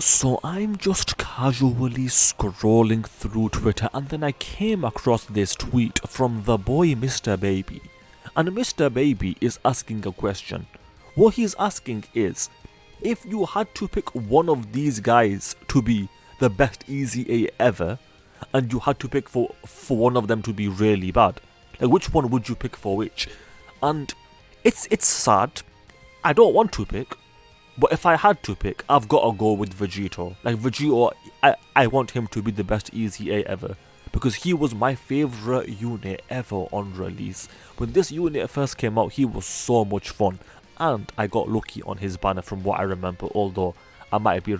So I'm just casually scrolling through Twitter and then I came across this tweet from the boy Mr. Baby. And Mr. Baby is asking a question. What he's asking is, if you had to pick one of these guys to be the best Easy A ever, and you had to pick for one of them to be really bad, like which one would you pick for which? And it's sad. I don't want to pick, but if I had to pick, I've got to go with Vegeta. Like Vegeta, I want him to be the best Easy A ever, because he was my favourite unit ever on release. When this unit first came out, he was so much fun, and I got lucky on his banner from what I remember, although I might be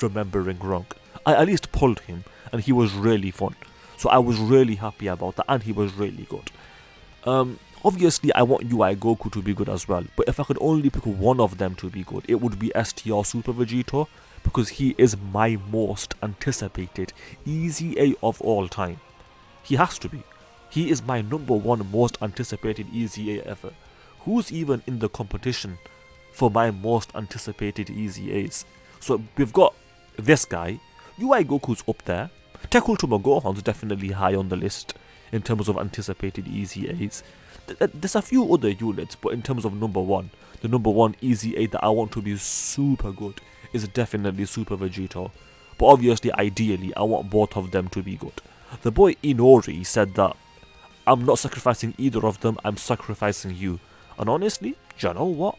remembering wrong. I at least pulled him, and he was really fun. So I was really happy about that, and he was really good. Obviously, I want UI Goku to be good as well, but if I could only pick one of them to be good, it would be STR Super Vegeta, because he is my most anticipated Easy A of all time. He has to be. He is my number one most anticipated Easy A ever. Who's even in the competition for my most anticipated Easy A's? So we've got this guy. UI Goku's up there. Tech Ultima Gohan's definitely high on the list in terms of anticipated Easy A's. There's a few other units, but in terms of number one, the number one Easy A that I want to be super good is definitely Super Vegeta. But obviously, ideally, I want both of them to be good. The boy Inori said that, I'm not sacrificing either of them, I'm sacrificing you. And honestly, do you know what?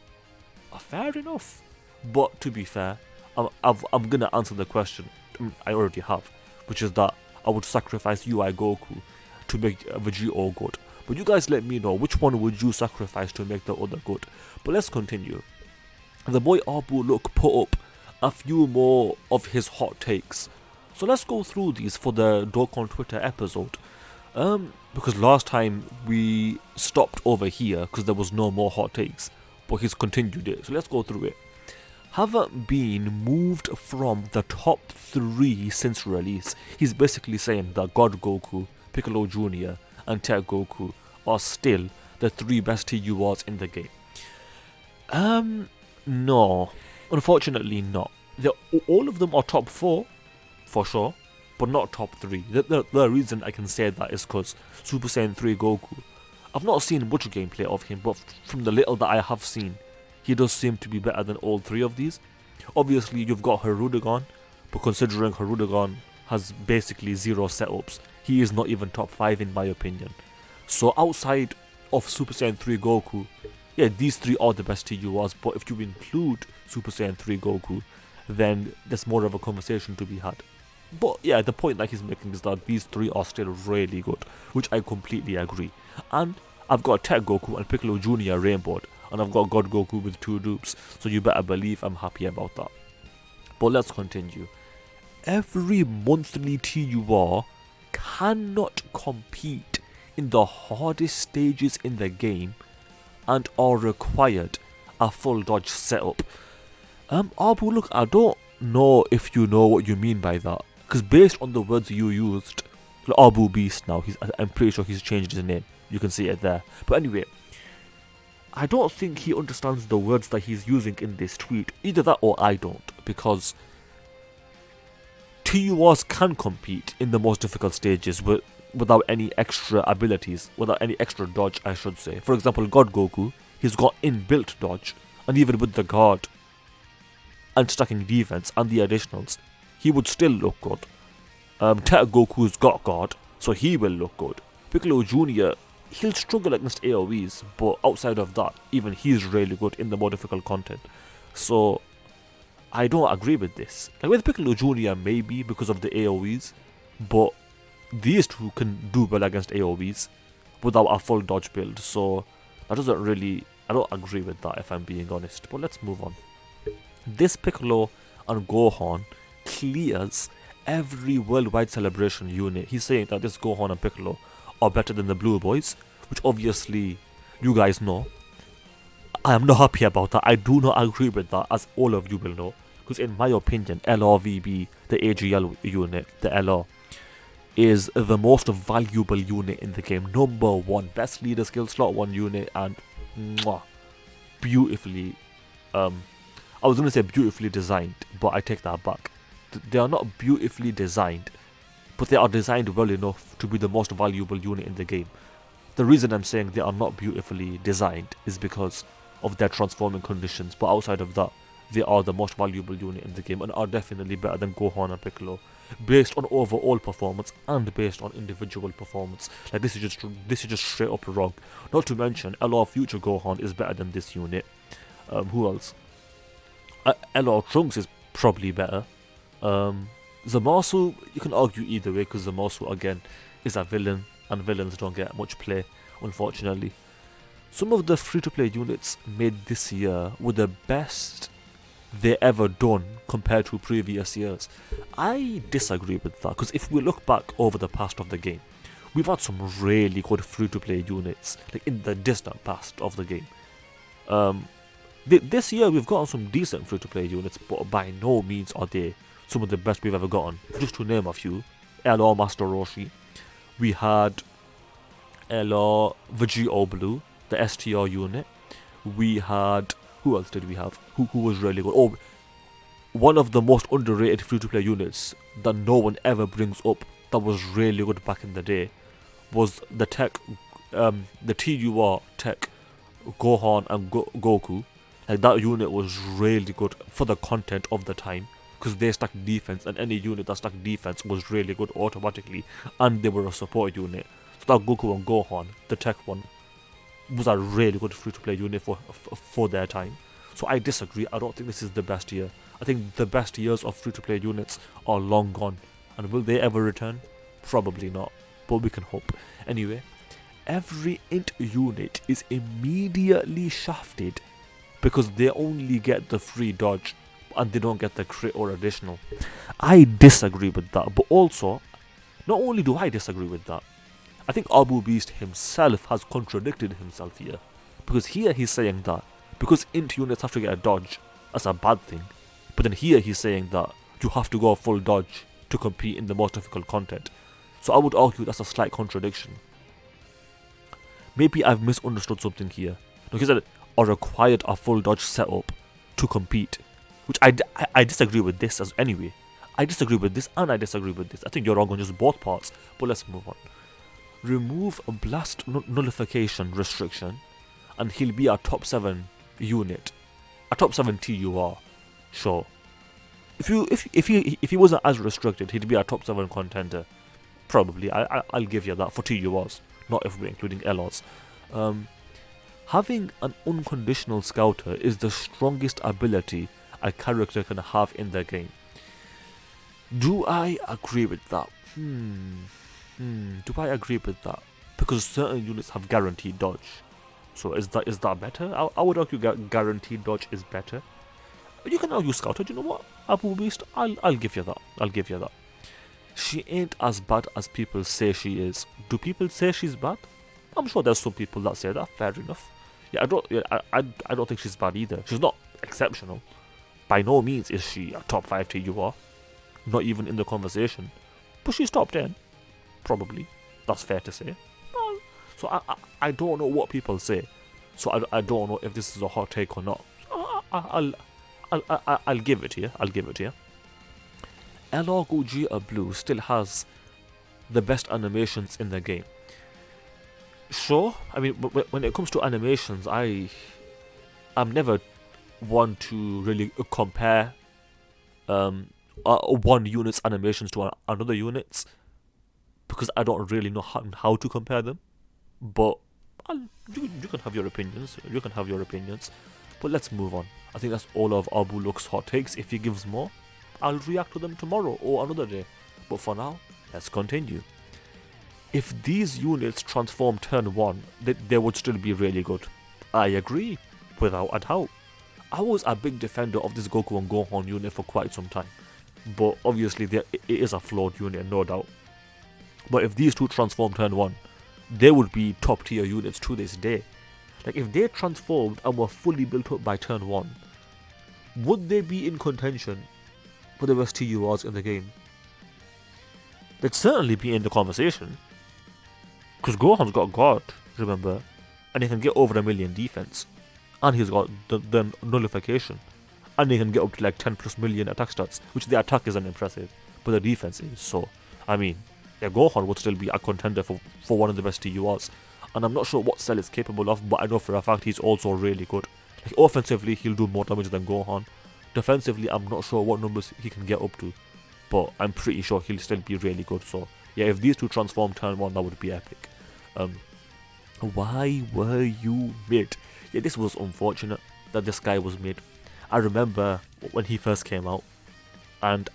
Fair enough. But to be fair, I'm gonna answer the question I already have, which is that I would sacrifice UI Goku to make Vegeta good. But you guys let me know, which one would you sacrifice to make the other good? But let's continue. The boy Abu Look put up a few more of his hot takes. So let's go through these for the Dokkan Twitter episode. Because last time we stopped over here because there was no more hot takes, but he's continued it. So let's go through it. Haven't been moved from the top 3 since release. He's basically saying that God Goku, Piccolo Jr. and Tech Goku are still the 3 best TURs in the game. No. Unfortunately not. All of them are top 4, for sure, but not top 3. The reason I can say that is because Super Saiyan 3 Goku, I've not seen much gameplay of him, but from the little that I have seen, he does seem to be better than all 3 of these. Obviously, you've got Hirudegan, but considering Hirudegan has basically 0 setups, he is not even top 5 in my opinion. So outside of Super Saiyan 3 Goku, yeah, these 3 are the best TURs, but if you include Super Saiyan 3 Goku, then there's more of a conversation to be had. But yeah, the point that he's making is that these 3 are still really good, which I completely agree. And I've got Tech Goku and Piccolo Jr. rainbowed, and I've got God Goku with 2 dupes, so you better believe I'm happy about that. But let's continue. Every monthly TUR cannot compete in the hardest stages in the game and are required a full dodge setup. Abu, look, I don't know if you know what you mean by that, because based on the words you used, Abu Beast now, I'm pretty sure he's changed his name, you can see it there. But anyway, I don't think he understands the words that he's using in this tweet. Either that or I don't, because TURs can compete in the most difficult stages without any extra abilities, without any extra dodge, I should say. For example, God Goku, he's got inbuilt dodge, and even with the guard and stacking defense and the additionals, he would still look good. Tech Goku's got guard, so he will look good. Piccolo Jr., he'll struggle against AoEs, but outside of that, even he's really good in the more difficult content. So I don't agree with this. Like with Piccolo Jr. maybe because of the AoEs, but these 2 can do well against AoEs without a full dodge build, so that doesn't really, I don't agree with that if I'm being honest. But let's move on. This Piccolo and Gohan clears every worldwide celebration unit. He's saying that this Gohan and Piccolo are better than the Blue Boys, which obviously you guys know. I am not happy about that. I do not agree with that, as all of you will know, because in my opinion, LRVB, the AGL unit, the LR, is the most valuable unit in the game. Number 1, best leader skill slot 1 unit, and beautifully I was going to say beautifully designed, but I take that back. They are not beautifully designed, but they are designed well enough to be the most valuable unit in the game. The reason I'm saying they are not beautifully designed is because of their transforming conditions, but outside of that, they are the most valuable unit in the game and are definitely better than Gohan and Piccolo, based on overall performance and based on individual performance. Like this is just straight up wrong. Not to mention, LR Future Gohan is better than this unit. Who else? LR Trunks is probably better. Zamasu, you can argue either way because Zamasu again is a villain, and villains don't get much play, unfortunately. Some of the free-to-play units made this year were the best they ever done compared to previous years. I disagree with that, because if we look back over the past of the game, we've had some really good free-to-play units, like in the distant past of the game. This year we've gotten some decent free-to-play units, but by no means are they some of the best we've ever gotten. Just to name a few: LR Master Roshi, we had LR Vegeta Blue, the STR unit. We had, who else did we have? Who was really good? Oh, one of the most underrated free-to-play units that no one ever brings up that was really good back in the day was the tech, the TUR tech Gohan and Goku. Like that unit was really good for the content of the time, because they stacked defense, and any unit that stacked defense was really good automatically, and they were a support unit. So that Goku and Gohan, the tech one, was a really good free-to-play unit for their time. So I disagree. I don't think this is the best year. I think the best years of free-to-play units are long gone. And will they ever return? Probably not. But we can hope. Anyway, every int unit is immediately shafted because they only get the free dodge and they don't get the crit or additional. I disagree with that. But also, not only do I disagree with that, I think Abu Beast himself has contradicted himself here. Because here he's saying that because int units have to get a dodge, that's a bad thing. But then here he's saying that you have to go full dodge to compete in the most difficult content. So I would argue that's a slight contradiction. Maybe I've misunderstood something here. No, he said are required a full dodge setup to compete, which I disagree with this as anyway. I disagree with this and I disagree with this. I think you're wrong on just both parts, but let's move on. Remove a blast nullification restriction and he'll be a top 7 unit, a top 7 TUR. Sure, if he wasn't as restricted, he'd be a top 7 contender. Probably, I'll give you that for TURs, not if we're including LRs. Having an unconditional scouter is the strongest ability a character can have in their game. Do I agree with that? Do I agree with that? Because certain units have guaranteed dodge. So is that better? I would argue guaranteed dodge is better. You can argue scouter. Do you know what? Abu Beast, I'll give you that. I'll give you that. She ain't as bad as people say she is. Do people say she's bad? I'm sure there's some people that say that. Fair enough. I don't think she's bad either. She's not exceptional. By no means is she a top 5 TUR. Not even in the conversation. But she's top 10. Probably. That's fair to say. So I don't know what people say. So I don't know if this is a hot take or not. I'll give it to you. I'll give it to you. LR Gogeta Blue still has the best animations in the game. Sure, I mean, when it comes to animations, I'm never one to really compare one unit's animations to another unit's, because I don't really know how to compare them. But you can have your opinions. You can have your opinions. But let's move on. I think that's all of Abu Luck's hot takes. If he gives more, I'll react to them tomorrow or another day. But for now, let's continue. If these units transform turn 1, they would still be really good. I agree, without a doubt. I was a big defender of this Goku and Gohan unit for quite some time. But obviously it is a flawed unit, no doubt. But if these two transform turn 1, they would be top tier units to this day. Like if they transformed and were fully built up by turn 1, would they be in contention for the best TURs in the game? They'd certainly be in the conversation. Because Gohan's got guard, remember, and he can get over 1 million defense. And he's got the nullification. and he can get up to like 10 plus million attack stats, which the attack isn't impressive, but the defense is. So, I mean, yeah, Gohan would still be a contender for one of the best TURs, and I'm not sure what Cell is capable of, but I know for a fact he's also really good. Like, offensively, he'll do more damage than Gohan. Defensively, I'm not sure what numbers he can get up to, but I'm pretty sure he'll still be really good. So, yeah, if these two transform turn 1, that would be epic. Why were you mid? Yeah, this was unfortunate that this guy was mid. I remember when he first came out, and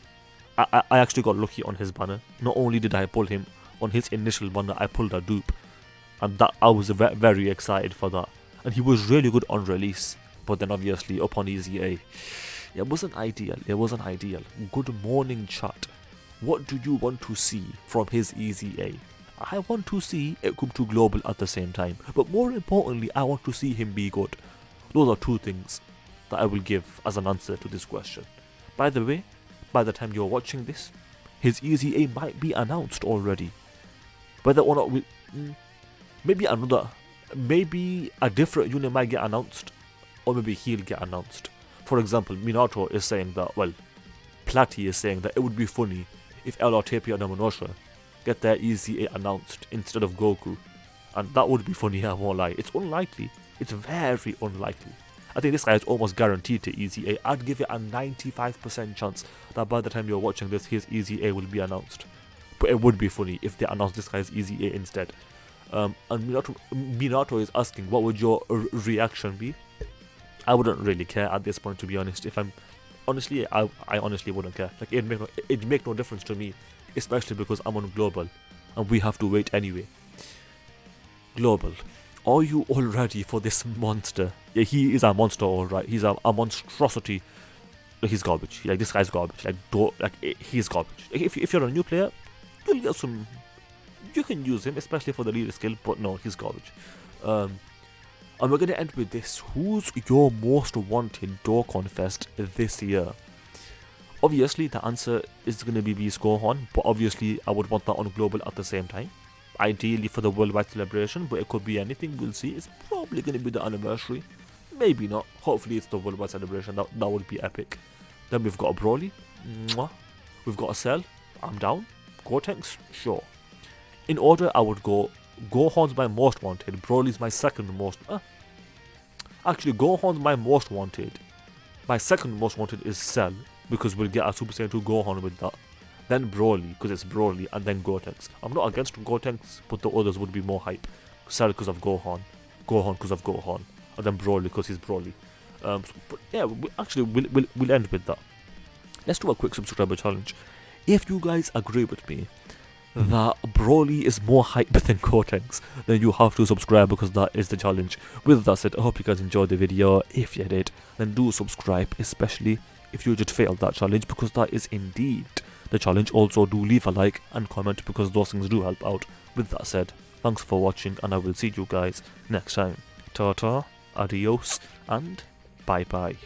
I actually got lucky on his banner. Not only did I pull him on his initial banner, I pulled a dupe, and that I was very excited for that. And he was really good on release, but then obviously up on Easy A, it wasn't ideal. It wasn't ideal. Good morning, chat. What do you want to see from his Easy A? I want to see it come to global at the same time, but more importantly, I want to see him be good. Those are two things that I will give as an answer to this question. By the way, by the time you're watching this, his Easy A might be announced already. Whether or not maybe a different unit might get announced, or maybe he'll get announced. For example, Minato is saying that, well, Platy is saying that it would be funny if LR Tapia and Monosha get their Easy A announced instead of Goku. And that would be funny, I won't lie. It's unlikely. It's very unlikely. I think this guy is almost guaranteed to Easy A. I'd give it a 95% chance that by the time you're watching this, his Easy A will be announced. But it would be funny if they announced this guy's Easy A instead. And Minato is asking, what would your reaction be? I wouldn't really care at this point, to be honest. If I'm honestly, I honestly wouldn't care. Like, it'd make no difference to me, especially because I'm on global and we have to wait anyway. Global, are you all ready for this monster? Yeah, he is a monster, alright. He's a monstrosity. He's garbage. Like, this guy's garbage. He's garbage. If you're a new player, you'll get some. You can use him, especially for the leader skill, but no, he's garbage. And we're going to end with this. Who's your most wanted Dokkan Fest this year? Obviously, the answer is going to be Beast Gohan, but obviously, I would want that on global at the same time. Ideally for the worldwide celebration, but it could be anything, we'll see. It's probably going to be the anniversary. Maybe not. Hopefully, it's the worldwide celebration. That would be epic. Then we've got a Broly. Mwah. We've got a Cell. I'm down. Gotenks? Sure. In order, I would go Gohan's my most wanted, Broly's my second most. Actually, Gohan's my most wanted. My second most wanted is Cell, because we'll get a Super Saiyan 2 Gohan with that. Then Broly, because it's Broly, and then Gotenks. I'm not against Gotenks, but the others would be more hype. Cell because of Gohan, Gohan because of Gohan, and then Broly because he's Broly. But yeah, we'll end with that. Let's do a quick subscriber challenge. If you guys agree with me that Broly is more hype than Gotenks, then you have to subscribe, because that is the challenge. With that said, I hope you guys enjoyed the video. If you did, then do subscribe, especially if you just failed that challenge, because that is indeed the challenge. Also, do leave a like and comment, because those things do help out. With that said, thanks for watching, and I will see you guys next time. Ta-ta, adios, and bye-bye.